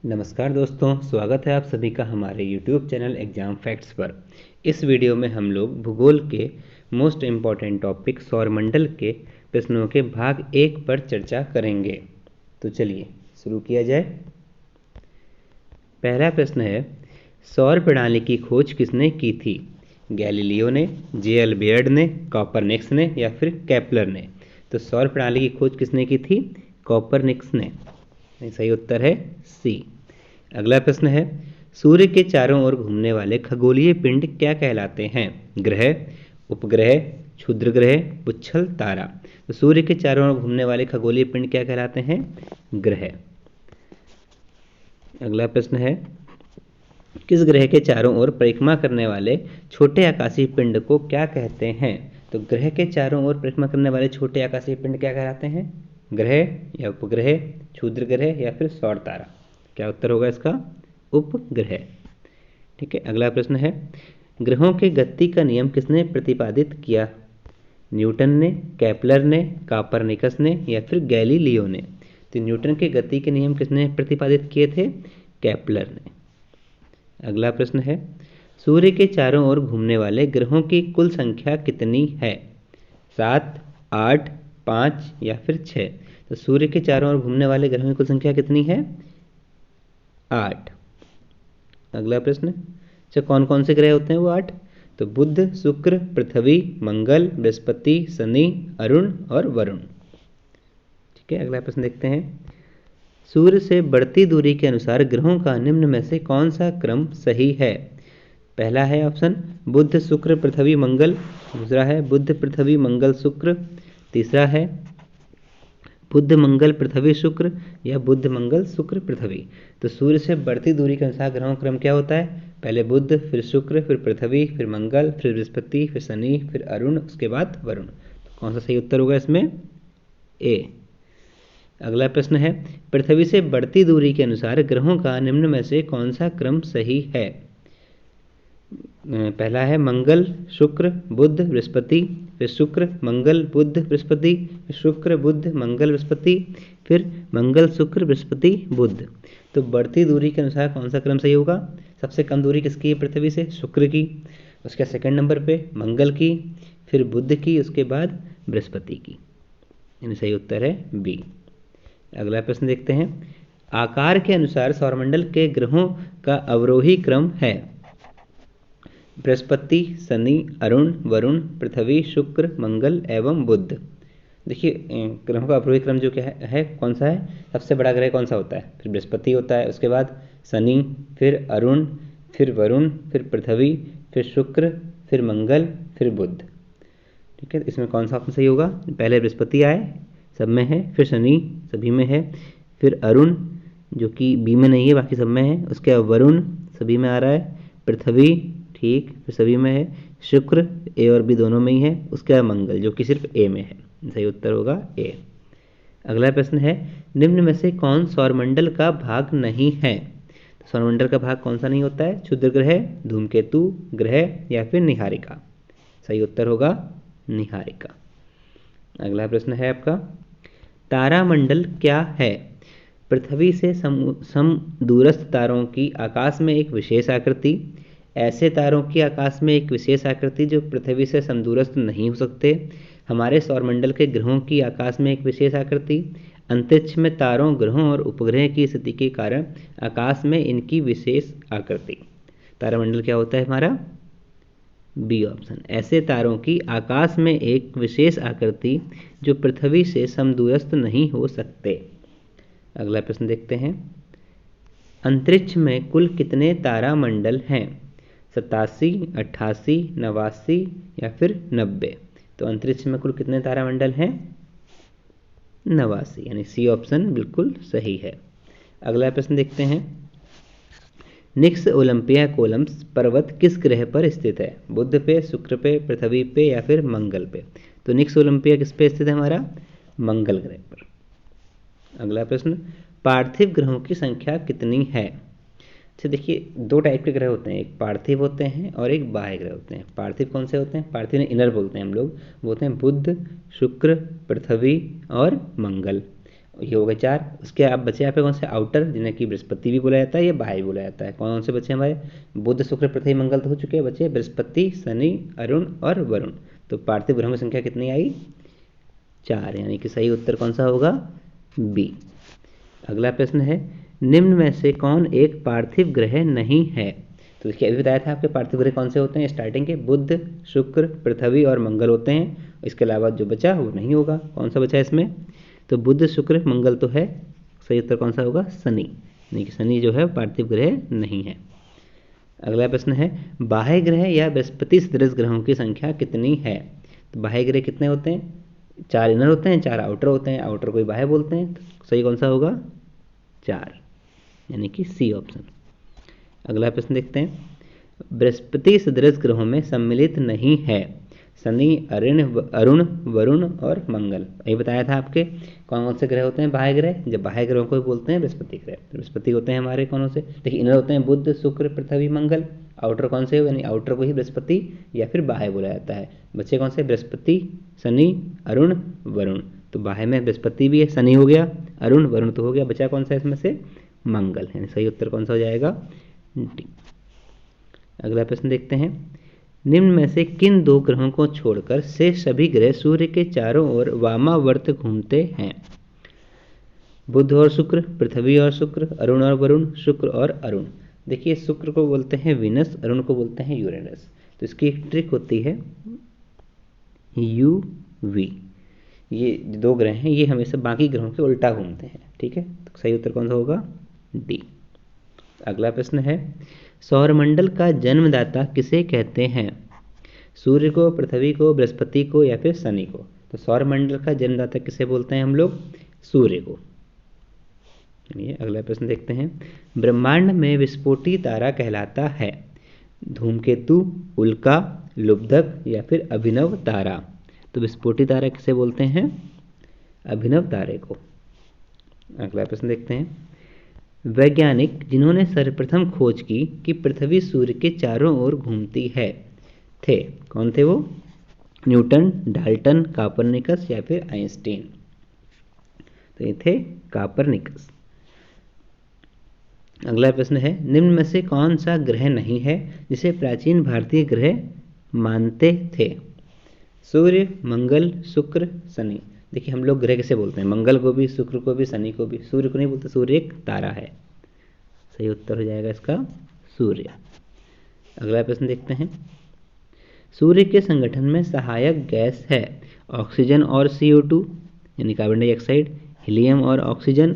नमस्कार दोस्तों, स्वागत है आप सभी का हमारे YouTube चैनल एग्जाम फैक्ट्स पर। इस वीडियो में हम लोग भूगोल के मोस्ट इम्पॉर्टेंट टॉपिक सौरमंडल के प्रश्नों के भाग 1 पर चर्चा करेंगे। तो चलिए शुरू किया जाए। पहला प्रश्न है, सौर प्रणाली की खोज किसने की थी? गैलीलियो ने, जे.एल. बेयर्ड ने, कॉपरनिकस ने या फिर केपलर ने? तो सौर प्रणाली की खोज किसने की थी? कॉपरनिकस ने। सही उत्तर है सी। अगला प्रश्न है, सूर्य के चारों ओर घूमने वाले खगोलीय पिंड क्या कहलाते हैं? ग्रह, उपग्रह, क्षुद्र ग्रह, पुच्छल, तारा? तो सूर्य के चारों ओर घूमने वाले खगोलीय पिंड क्या कहलाते हैं? ग्रह। अगला प्रश्न है, किस ग्रह के चारों ओर परिक्रमा करने वाले छोटे आकाशीय पिंड को क्या कहते हैं? तो ग्रह के चारों ओर परिक्रमा करने वाले छोटे आकाशीय पिंड क्या कहलाते हैं? ग्रह या उपग्रह, क्षुद्र ग्रह या फिर सौर तारा? क्या उत्तर होगा इसका? उपग्रह। ठीक है। अगला प्रश्न है, ग्रहों के गति का नियम किसने प्रतिपादित किया? न्यूटन ने, केपलर ने, कॉपरनिकस ने या फिर गैलीलियो ने? तो न्यूटन के गति के नियम किसने प्रतिपादित किए थे? केपलर ने। अगला प्रश्न है, सूर्य के चारों ओर घूमने वाले ग्रहों की कुल संख्या कितनी है? 7, 8, 5 या फिर 6? तो सूर्य के चारों ओर घूमने वाले ग्रहों की कुल संख्या कितनी है? 8। अगला प्रश्न, अच्छा कौन कौन से ग्रह होते हैं वो 8? तो बुध, शुक्र, पृथ्वी, मंगल, बृहस्पति, शनि, अरुण और वरुण। ठीक है। अगला प्रश्न देखते हैं, सूर्य से बढ़ती दूरी के अनुसार ग्रहों का निम्न में से कौन सा क्रम सही है? पहला है ऑप्शन बुध, शुक्र, पृथ्वी, मंगल। दूसरा है बुध, पृथ्वी, मंगल, शुक्र। तीसरा है बुध, मंगल, पृथ्वी, शुक्र या बुध, मंगल, शुक्र, पृथ्वी। तो सूर्य से बढ़ती दूरी के अनुसार ग्रहों का क्रम क्या होता है? पहले बुध, फिर शुक्र, फिर पृथ्वी, फिर मंगल, फिर बृहस्पति, फिर शनि, फिर अरुण, उसके बाद वरुण। तो कौन सा सही उत्तर होगा इसमें? ए। अगला प्रश्न है, पृथ्वी से बढ़ती दूरी के अनुसार ग्रहों का निम्न में से कौन सा क्रम सही है? पहला है मंगल, शुक्र, बुध, बृहस्पति, फिर शुक्र, मंगल, बुध, बृहस्पति, फिर शुक्र, बुध, मंगल, बृहस्पति, फिर मंगल, शुक्र, बृहस्पति, बुध। तो बढ़ती दूरी के अनुसार कौन सा क्रम सही होगा? सबसे कम दूरी किसकी है पृथ्वी से? शुक्र की। उसके सेकंड नंबर पे मंगल की, फिर बुध की, उसके बाद बृहस्पति की। यानी सही उत्तर है बी। अगला प्रश्न देखते हैं, आकार के अनुसार सौरमंडल के ग्रहों का अवरोही क्रम है? बृहस्पति, शनि, अरुण, वरुण, पृथ्वी, शुक्र, मंगल एवं बुध। देखिए ग्रहों का अवरोही क्रम जो क्या है कौन सा है? सबसे बड़ा ग्रह कौन सा होता है? फिर बृहस्पति होता है, उसके बाद शनि, फिर अरुण, फिर वरुण, फिर पृथ्वी, फिर शुक्र, फिर मंगल, फिर बुध। ठीक है। इसमें कौन सा ऑप्शन सही होगा? पहले बृहस्पति आए, सब में है, फिर शनि सभी में है, फिर अरुण जो कि बी में नहीं है बाकी सब में है, उसके बाद वरुण सभी में आ रहा है, पृथ्वी ठीक फिर सभी में है, शुक्र ए और बी दोनों में ही है, उसके बाद मंगल जो कि सिर्फ ए में है। सही उत्तर होगा ए। अगला प्रश्न है, निम्न में से कौन सौरमंडल का भाग नहीं है? तो सौरमंडल का भाग कौन सा नहीं होता है? क्षुद्र ग्रह, धूमकेतु, ग्रह या फिर निहारिका? सही उत्तर होगा निहारिका। अगला प्रश्न है आपका, तारामंडल क्या है? पृथ्वी से समदूरस्थ तारों की आकाश में एक विशेष आकृति, ऐसे तारों की आकाश में एक विशेष आकृति जो पृथ्वी से समदूरस्थ नहीं हो सकते, हमारे सौरमंडल के ग्रहों की आकाश में एक विशेष आकृति, अंतरिक्ष में तारों, ग्रहों और उपग्रह की स्थिति के कारण आकाश में इनकी विशेष आकृति। तारामंडल क्या होता है हमारा? बी ऑप्शन, ऐसे तारों की आकाश में एक विशेष आकृति जो पृथ्वी से समदूरस्थ नहीं हो सकते। अगला प्रश्न देखते हैं, अंतरिक्ष में कुल कितने तारामंडल हैं? 87, 88, 89 या फिर 90? तो अंतरिक्ष में कुल कितने तारामंडल हैं? 89, यानी सी ऑप्शन बिल्कुल सही है। अगला प्रश्न देखते हैं, निक्स ओलंपिया कोलम्स पर्वत किस ग्रह पर स्थित है? बुध पे, शुक्र पे, पृथ्वी पे या फिर मंगल पे? तो निक्स ओलंपिया किस पे स्थित है हमारा? मंगल ग्रह पर। अगला प्रश्न, पार्थिव ग्रहों की संख्या कितनी है? अच्छा देखिए, दो टाइप के ग्रह होते हैं, एक पार्थिव होते हैं और एक बाह्य ग्रह होते हैं। पार्थिव कौन से होते हैं? पार्थिव इनर बोलते हैं हम लोग, वो होते हैं बुध, शुक्र, पृथ्वी और मंगल। ये हो गए 4। उसके अब बचे यहाँ पे कौन से आउटर, जिन्हें कि बृहस्पति भी बोला जाता है या बाह्य भी बोला जाता है। कौन से बचे हमारे, बुध शुक्र पृथ्वी मंगल तो हो चुके हैं, बचे बृहस्पति शनि अरुण और वरुण। तो पार्थिव ग्रहों की संख्या कितनी आई, 4, यानी कि सही उत्तर कौन सा होगा, बी। अगला प्रश्न है, निम्न में से कौन एक पार्थिव ग्रह नहीं है। तो देखिए अभी बताया था आपके पार्थिव ग्रह कौन से होते हैं स्टार्टिंग के, बुध शुक्र पृथ्वी और मंगल होते हैं। इसके अलावा जो बचा वो नहीं होगा। कौन सा बचा इसमें, तो बुध शुक्र मंगल तो है, सही उत्तर कौन सा होगा, शनि, यानी कि शनि जो है पार्थिव ग्रह नहीं है। अगला प्रश्न है, बाह्य ग्रह या बृहस्पति सदृश ग्रहों की संख्या कितनी है। तो बाह्य ग्रह कितने होते हैं, 4 इनर होते हैं, 4 आउटर होते हैं, आउटर को ही बाह्य बोलते हैं। तो सही कौन सा होगा, 4, यानी कि सी ऑप्शन। अगला प्रश्न देखते हैं, बृहस्पति सदृश ग्रहों में सम्मिलित नहीं है शनि अरुण वरुण और मंगल। ये बताया था आपके कौन कौन से ग्रह होते हैं बाह्य ग्रह, जब बाह्य ग्रहों को बोलते हैं बृहस्पति ग्रह। बृहस्पति होते हैं हमारे कौन से, देखिए इनर होते हैं बुध शुक्र पृथ्वी मंगल, आउटर कौन से, यानी आउटर को ही बृहस्पति या फिर बाह्य बोला जाता है। बच्चे कौन से, बृहस्पति शनि अरुण वरुण। तो बाह्य में बृहस्पति भी है, शनि हो गया, अरुण वरुण तो हो गया, बचा कौन सा इसमें से, मंगल, यानी सही उत्तर कौन सा हो जाएगा, डी। अगला प्रश्न देखते हैं, निम्न में से किन 2 ग्रहों को छोड़कर शेष सभी ग्रह सूर्य के चारों ओर वामावर्त घूमते हैं। बुध और शुक्र, पृथ्वी और शुक्र, अरुण और वरुण, शुक्र और अरुण। देखिए शुक्र को बोलते हैं विनस, अरुण को बोलते हैं यूरेनस। तो इसकी एक ट्रिक होती है UV। ये 2 ग्रह हैं, ये हमेशा बाकी ग्रहों के उल्टा घूमते हैं, ठीक है। तो सही उत्तर कौन सा होगा, डी। अगला प्रश्न है, सौरमंडल का जन्मदाता किसे कहते हैं। सूर्य को, पृथ्वी को, बृहस्पति को या फिर शनि को। तो सौरमंडल का जन्मदाता किसे बोलते हैं हम लोग, सूर्य को। ये अगला प्रश्न देखते हैं, ब्रह्मांड में विस्फोटी तारा कहलाता है धूमकेतु, उल्का, लुब्धक या फिर अभिनव तारा। तो विस्फोटी तारा किसे बोलते हैं, अभिनव तारे को। अगला प्रश्न देखते हैं, वैज्ञानिक जिन्होंने सर्वप्रथम खोज की कि पृथ्वी सूर्य के चारों ओर घूमती है थे, कौन थे वो, न्यूटन, डाल्टन, कापरनिकस या फिर आइंस्टीन। तो ये थे कापरनिकस। अगला प्रश्न है, निम्न में से कौन सा ग्रह नहीं है जिसे प्राचीन भारतीय ग्रह मानते थे। सूर्य, मंगल, शुक्र, शनि। देखिए हम लोग ग्रह किसे बोलते हैं, मंगल को भी, शुक्र को भी, शनि को भी। सूर्य को नहीं बोलते, सूर्य एक तारा है। सही उत्तर हो जाएगा इसका सूर्य। अगला प्रश्न देखते हैं, सूर्य के संगठन में सहायक गैस है ऑक्सीजन और CO2 यानी कार्बन डाइऑक्साइड, हीलियम और ऑक्सीजन,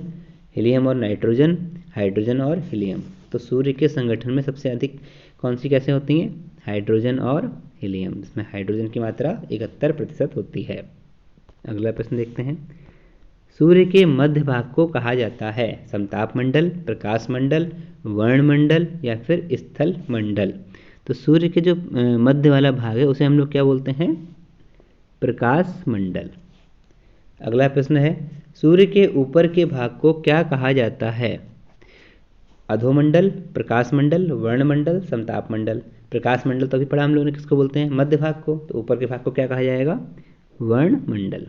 हीलियम और नाइट्रोजन, हाइड्रोजन और हीलियम। तो सूर्य के संगठन में सबसे अधिक कौन सी गैसें होती हैं, हाइड्रोजन और हीलियम, इसमें हाइड्रोजन की मात्रा 71% होती है। अगला प्रश्न देखते हैं, सूर्य के मध्य भाग को कहा जाता है समताप मंडल, प्रकाश मंडल, वर्णमंडल या फिर स्थल मंडल। तो सूर्य के जो मध्य वाला भाग है उसे हम लोग क्या बोलते हैं, प्रकाश मंडल। अगला प्रश्न है, सूर्य के ऊपर के भाग को क्या कहा जाता है, अधोमंडल, प्रकाश मंडल, वर्णमंडल, समताप मंडल। प्रकाश मंडल तो अभी पढ़ा हम लोगों ने, किसको बोलते हैं, मध्य भाग को। तो ऊपर के भाग को क्या कहा जाएगा, वर्णमंडल।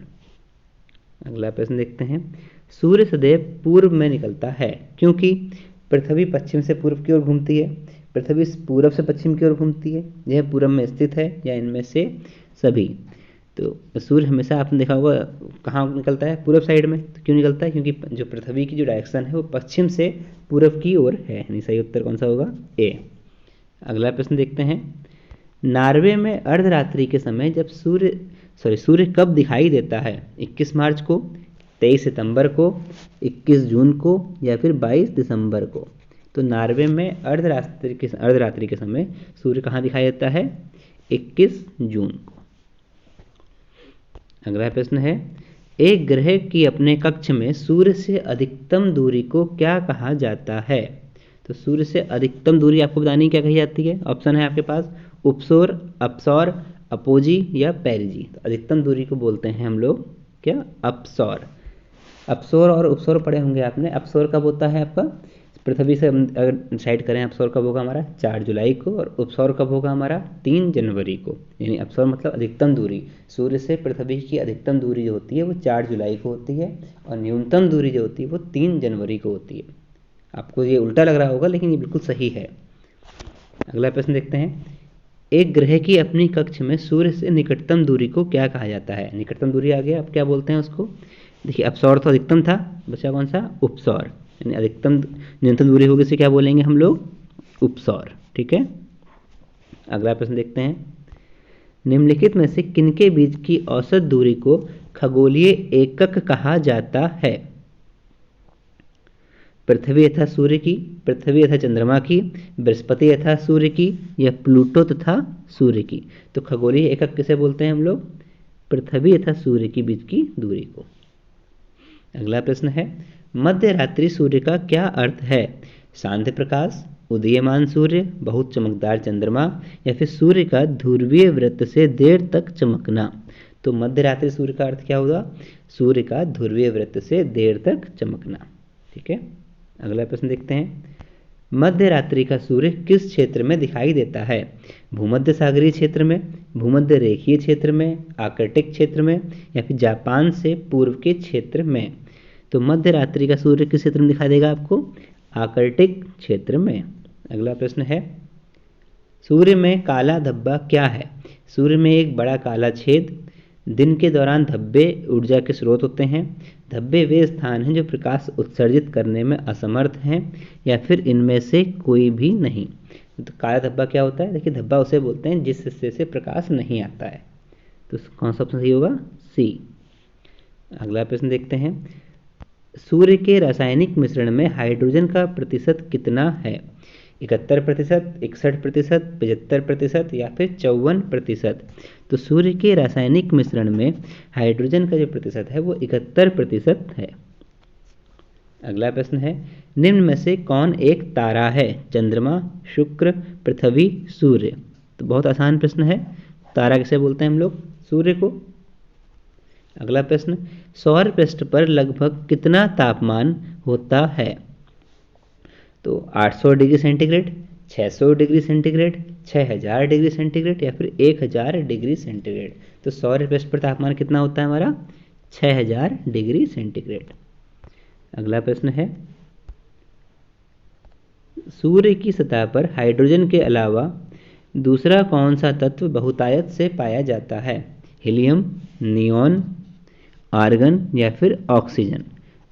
अगला प्रश्न देखते हैं, सूर्य सदैव पूर्व में निकलता है क्योंकि पृथ्वी पश्चिम से पूर्व की ओर घूमती है, पृथ्वी पूर्व से पश्चिम की ओर घूमती है, यह पूर्व में स्थित है या इनमें से सभी। तो सूर्य हमेशा आपने देखा होगा कहाँ निकलता है, पूर्व साइड में। तो क्यों निकलता है, क्योंकि जो पृथ्वी की जो डायरेक्शन है वो पश्चिम से पूर्व की ओर है, यानी सही उत्तर कौन सा होगा, ए। अगला प्रश्न देखते हैं, नॉर्वे में अर्धरात्रि के समय जब सूर्य कब दिखाई देता है, 21 मार्च को, 23 सितंबर को, 21 जून को या फिर 22 दिसंबर को। तो नॉर्वे में अर्धरात्रि के समय सूर्य कहाँ दिखाई देता है, 21 जून को। अगला प्रश्न है, एक ग्रह की अपने कक्ष में सूर्य से अधिकतम दूरी को क्या कहा जाता है। तो सूर्य से अधिकतम दूरी आपको बतानी क्या कही जाती है, ऑप्शन है आपके पास, उपसौर, अपसौर, अपोजी या पेरिजी। तो अधिकतम दूरी को बोलते हैं हम लोग क्या, अपसौर। अपसौर और उपसौर पढ़े होंगे आपने। अपसौर कब होता है आपका, पृथ्वी से हम अगर डिसाइड करें अपसौर कब होगा हमारा 4 जुलाई को, और उपसौर कब होगा हमारा 3 जनवरी को। यानी अपसौर मतलब अधिकतम दूरी, सूर्य से पृथ्वी की अधिकतम दूरी जो होती है वो 4 जुलाई को होती है, और न्यूनतम दूरी जो होती है वो 3 जनवरी को होती है। आपको ये उल्टा लग रहा होगा लेकिन ये बिल्कुल सही है। अगला प्रश्न देखते हैं, एक ग्रह की अपनी कक्ष में सूर्य से निकटतम दूरी को क्या कहा जाता है? निकटतम दूरी आ गया, अब क्या बोलते हैं उसको? देखिए अपसौर तो अधिकतम था, बचा कौन सा? उपसौर। यानी अधिकतम न्यूनतम दूरी होगी इसे क्या बोलेंगे हम लोग? उपसौर। ठीक है, अगला प्रश्न देखते हैं, निम्नलिखित में से किनके बीच की औसत दूरी को खगोलीय एकक कहा जाता है? पृथ्वी तथा सूर्य की, पृथ्वी तथा चंद्रमा की, बृहस्पति तथा सूर्य की, या प्लूटो तथा सूर्य की? तो खगोलीय एकक किसे बोलते हैं हम लोग? पृथ्वी तथा सूर्य के बीच की दूरी को। अगला प्रश्न है, मध्य रात्रि सूर्य का क्या अर्थ है? शांत प्रकाश, उदीयमान सूर्य, बहुत चमकदार चंद्रमा, या फिर सूर्य का ध्रुवीय वृत्त से देर तक चमकना? तो मध्य रात्रि सूर्य का अर्थ क्या होगा? सूर्य का ध्रुवीय वृत्त से देर तक चमकना। ठीक है, अगला प्रश्न देखते हैं, मध्य रात्रि का सूर्य किस क्षेत्र में दिखाई देता है? भूमध्य सागरीय क्षेत्र में, भूमध्य रेखीय क्षेत्र में, आर्कटिक क्षेत्र में, या फिर जापान से पूर्व के क्षेत्र में? तो मध्य रात्रि का सूर्य किस क्षेत्र में दिखाई देगा आपको? आर्कटिक क्षेत्र में। अगला प्रश्न है, सूर्य में काला धब्बा क्या है? सूर्य में एक बड़ा काला छेद, दिन के दौरान धब्बे ऊर्जा के स्रोत होते हैं, धब्बे वे स्थान हैं जो प्रकाश उत्सर्जित करने में असमर्थ हैं, या फिर इनमें से कोई भी नहीं? तो काला धब्बा क्या होता है? देखिए धब्बा उसे बोलते हैं जिस हिस्से से प्रकाश नहीं आता है। तो कौन सा ऑप्शन सही होगा? सी। अगला प्रश्न देखते हैं, सूर्य के रासायनिक मिश्रण में हाइड्रोजन का प्रतिशत कितना है? 71%, 61%, 75%, या फिर 54%? तो सूर्य के रासायनिक मिश्रण में हाइड्रोजन का जो प्रतिशत है वो 71% है। अगला प्रश्न है, निम्न में से कौन एक तारा है? चंद्रमा, शुक्र, पृथ्वी, सूर्य? तो बहुत आसान प्रश्न है, तारा किसे बोलते हैं हम लोग? सूर्य को। अगला प्रश्न, सौर पृष्ठ पर लगभग कितना तापमान होता है? तो 800 degree centigrade, 600 degree centigrade, 6000 degree centigrade, या फिर 1000 डिग्री सेंटीग्रेड? तो सौर पृष्ठ पर तापमान कितना होता है हमारा? 6000 डिग्री सेंटीग्रेड। अगला प्रश्न है, सूर्य की सतह पर हाइड्रोजन के अलावा दूसरा कौन सा तत्व बहुतायत से पाया जाता है? हीलियम, नियॉन, आर्गन, या फिर ऑक्सीजन?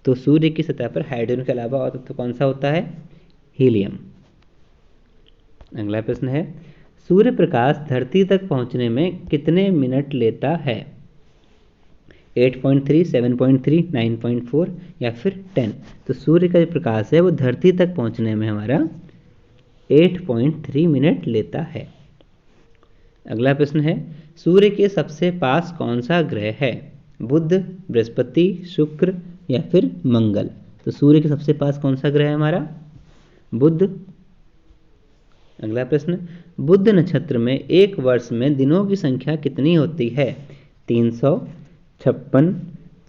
तो सूर्य की सतह पर हाइड्रोजन के अलावा और तत्व कौन सा होता है? हीलियम। अगला प्रश्न है, सूर्य प्रकाश धरती तक पहुंचने में कितने मिनट लेता है? 8.3, 7.3, 9.4, या फिर 10? तो सूर्य का जो प्रकाश है वो धरती तक पहुंचने में हमारा 8.3 मिनट लेता है। अगला प्रश्न है, सूर्य के सबसे पास कौन सा ग्रह है? बुध, बृहस्पति, शुक्र, या फिर मंगल? तो सूर्य के सबसे पास कौन सा ग्रह है हमारा? बुध। अगला प्रश्न, बुध नक्षत्र में एक वर्ष में दिनों की संख्या कितनी होती है? 300, 56,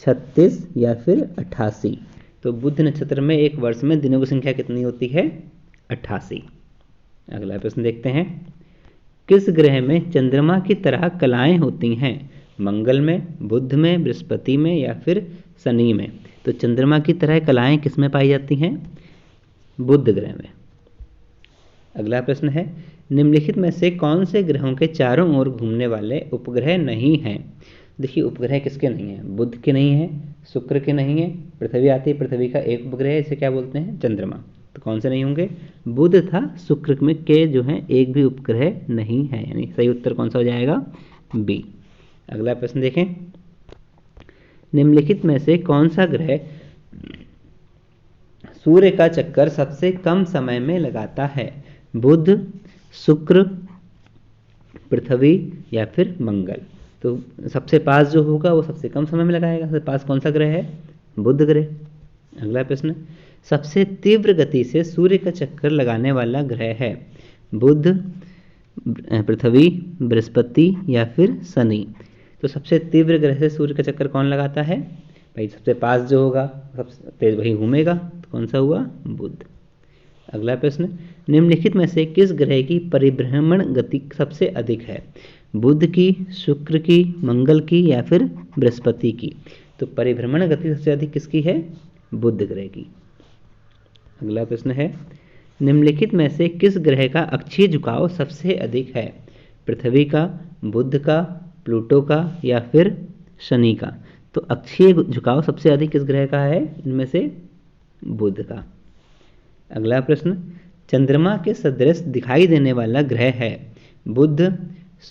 36, या फिर 88? तो बुध नक्षत्र में एक वर्ष में दिनों की संख्या कितनी होती है? 88। अगला प्रश्न देखते हैं, किस ग्रह में चंद्रमा की तरह कलाएं होती हैं? मंगल में, बुध में, बृहस्पति में, या फिर शनि में? तो चंद्रमा की तरह कलाएं किस में पाई जाती हैं? बुध ग्रह में। अगला प्रश्न है, निम्नलिखित में से कौन से ग्रहों के चारों ओर घूमने वाले उपग्रह नहीं हैं? देखिए उपग्रह किसके नहीं हैं? बुध के नहीं है, शुक्र के नहीं है, पृथ्वी आती है, पृथ्वी का एक उपग्रह है, इसे क्या बोलते हैं? चंद्रमा। तो कौन से नहीं होंगे? बुध था शुक्र में के जो हैं एक भी उपग्रह नहीं है, यानी सही उत्तर कौन सा हो जाएगा? बी। अगला प्रश्न देखें, निम्नलिखित में से कौन सा ग्रह सूर्य का चक्कर सबसे कम समय में लगाता है? बुध, शुक्र, पृथ्वी, या फिर मंगल? तो सबसे पास जो होगा वो सबसे कम समय में लगाएगा। सबसे पास कौन सा ग्रह है? बुध ग्रह। अगला प्रश्न, सबसे तीव्र गति से सूर्य का चक्कर लगाने वाला ग्रह है? बुध, पृथ्वी, बृहस्पति, या फिर शनि? तो सबसे तीव्र ग्रह से सूर्य का चक्कर कौन लगाता है? भाई सबसे पास जो होगा सबसे तेज वही घूमेगा, तो कौन सा हुआ? बुध। अगला प्रश्न, निम्नलिखित में से किस ग्रह की परिभ्रमण गति सबसे अधिक है? बुध की, शुक्र की, मंगल की या फिर बृहस्पति की? तो परिभ्रमण गति सबसे अधिक किसकी है? बुध ग्रह की। अगला प्रश्न है, निम्नलिखित में से किस ग्रह का अक्षीय झुकाव सबसे अधिक है? पृथ्वी का, बुध का, प्लूटो का या फिर शनि का? तो अक्षीय झुकाव सबसे अधिक किस ग्रह का है? इनमें से बुध का। अगला प्रश्न, चंद्रमा के सदृश दिखाई देने वाला ग्रह है बुध,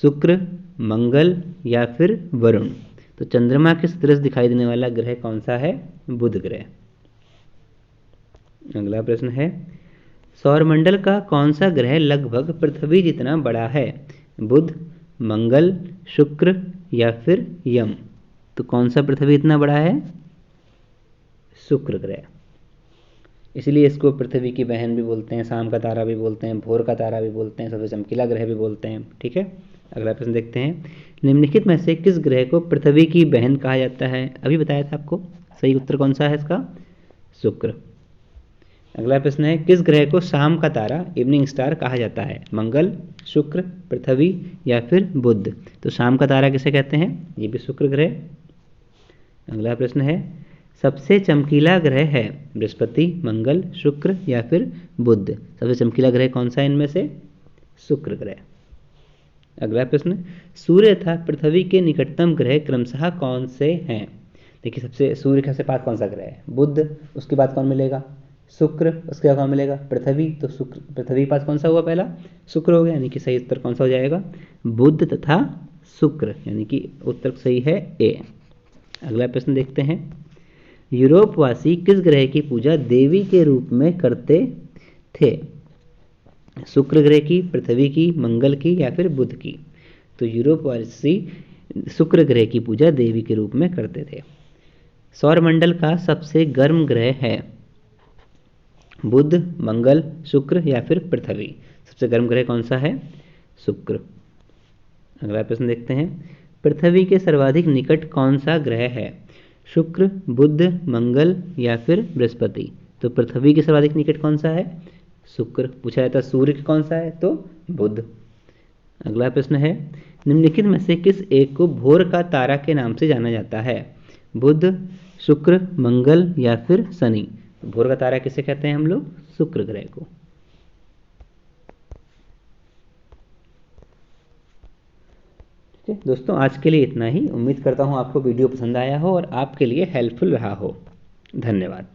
शुक्र, मंगल या फिर वरुण? तो चंद्रमा के सदृश दिखाई देने वाला ग्रह कौन सा है? बुध ग्रह। अगला प्रश्न है, सौरमंडल का कौन सा ग्रह लगभग पृथ्वी जितना बड़ा है? बुध, मंगल, शुक्र या फिर यम? तो कौन सा पृथ्वी इतना बड़ा है? शुक्र ग्रह। इसलिए इसको पृथ्वी की बहन भी बोलते हैं, शाम का तारा भी बोलते हैं, भोर का तारा भी बोलते हैं, सबसे चमकीला ग्रह भी बोलते हैं। ठीक है, अगला प्रश्न देखते हैं, निम्नलिखित में से किस ग्रह को पृथ्वी की बहन कहा जाता है? अभी बताया था आपको, सही उत्तर कौन सा है इसका? शुक्र। अगला प्रश्न है, किस ग्रह को शाम का तारा, इवनिंग स्टार कहा जाता है? मंगल, शुक्र, पृथ्वी या फिर बुध? तो शाम का तारा किसे कहते हैं? ये भी शुक्र ग्रह। अगला प्रश्न है, सबसे चमकीला ग्रह है बृहस्पति, मंगल, शुक्र या फिर बुध? सबसे चमकीला ग्रह कौन सा है इनमें से? शुक्र ग्रह। अगला प्रश्न, सूर्य तथा पृथ्वी के निकटतम ग्रह क्रमशः कौन से हैं? देखिए, सबसे सूर्य के पास कौन सा ग्रह है? बुध, उसके बाद कौन मिलेगा? शुक्र, उसके बाद कौन मिलेगा? पृथ्वी। तो शुक्र, पृथ्वी के पास कौन सा हुआ? पहला शुक्र हो गया, यानी कि सही उत्तर कौन सा हो जाएगा? बुध तथा शुक्र, यानी कि उत्तर सही है ए। अगला प्रश्न देखते हैं, यूरोपवासी किस ग्रह की पूजा देवी के रूप में करते थे? शुक्र ग्रह की, पृथ्वी की, मंगल की या फिर बुध की? तो यूरोपवासी शुक्र ग्रह की पूजा देवी के रूप में करते थे। सौरमंडल का सबसे गर्म ग्रह है बुध, मंगल, शुक्र या फिर पृथ्वी? सबसे गर्म ग्रह कौन सा है? शुक्र। अगला प्रश्न देखते हैं, पृथ्वी के सर्वाधिक निकट कौन सा ग्रह है? शुक्र, बुध, मंगल या फिर बृहस्पति? तो पृथ्वी के सर्वाधिक निकट कौन सा है? शुक्र। पूछा जाता सूर्य का कौन सा है? तो बुध। अगला प्रश्न है, निम्नलिखित में से किस एक को भोर का तारा के नाम से जाना जाता है? बुध, शुक्र, मंगल या फिर शनि? भोर का तारा किसे कहते हैं हम लोग? शुक्र ग्रह को। ठीक है दोस्तों, आज के लिए इतना ही। उम्मीद करता हूँ आपको वीडियो पसंद आया हो और आपके लिए हेल्पफुल रहा हो। धन्यवाद।